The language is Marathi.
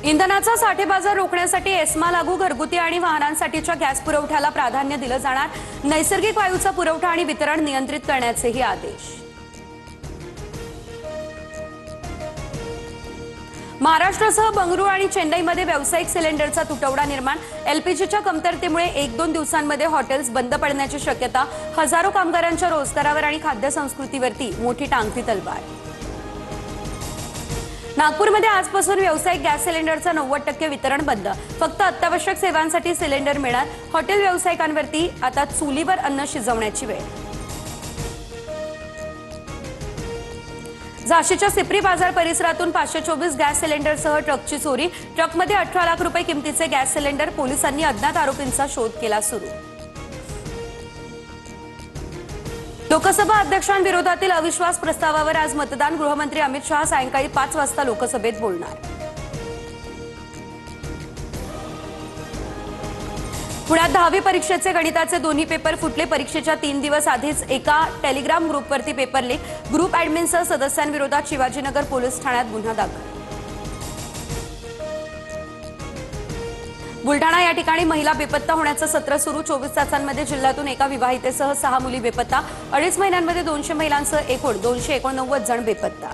इंधनाचा साठेबाजार रोखण्यासाठी एस्मा लागू, घरगुती आणि वाहनांसाठीच्या गॅस पुरवठ्याला प्राधान्य दिलं जाणार, नैसर्गिक वायूचा पुरवठा आणि वितरण नियंत्रित करण्याचेही आदेश। महाराष्ट्रासह बंगळुरू आणि चेन्नईमध्ये व्यावसायिक सिलेंडरचा तुटवडा निर्माण, एलपीजीच्या कमतरतेमुळे 1-2 दिवसांमध्ये हॉटेल्स बंद पडण्याची शक्यता, हजारो कामगारांच्या रोजगारावर आणि खाद्य संस्कृतीवरती मोठी टांगती तलवार। नागपूरमध्ये आजपासून व्यावसायिक गॅस सिलेंडरचं 90% वितरण बंद, फक्त अत्यावश्यक सेवांसाठी सिलेंडर मिळणार, हॉटेल व्यावसायिकांवरती आता चुलीवर अन्न शिजवण्याची वेळ। झाशीच्या सिप्री बाजार परिसरातून 524 गॅस सिलेंडरसह ट्रकची चोरी, ट्रकमध्ये 18 लाख रुपये किमतीचे गॅस सिलेंडर, पोलिसांनी अज्ञात आरोपींचा शोध केला सुरू। लोकसभा अध्यक्षांविरोधातील अविश्वास प्रस्तावावर आज मतदान, गृहमंत्री अमित शहा सायंकाळी 5 वाजता लोकसभेत बोलणार। पुण्यात 10वी परीक्षेचे गणिताचे दोन्ही पेपर फुटले, परीक्षेच्या 3 दिवस आधीच एका टेलिग्राम ग्रुपवरती पेपर लीक, ग्रुप ॲडमिनसह सदस्यांविरोधात शिवाजीनगर पोलीस ठाण्यात गुन्हा दाखल। बुलढाणा या ठिकाणी महिला बेपत्ता होण्याचं सत्र सुरू, 24 तासांमध्ये जिल्ह्यातून एका विवाहितेसह 6 मुली बेपत्ता, 2.5 महिन्यांमध्ये 200 महिलांसह एकूण 289 जण बेपत्ता।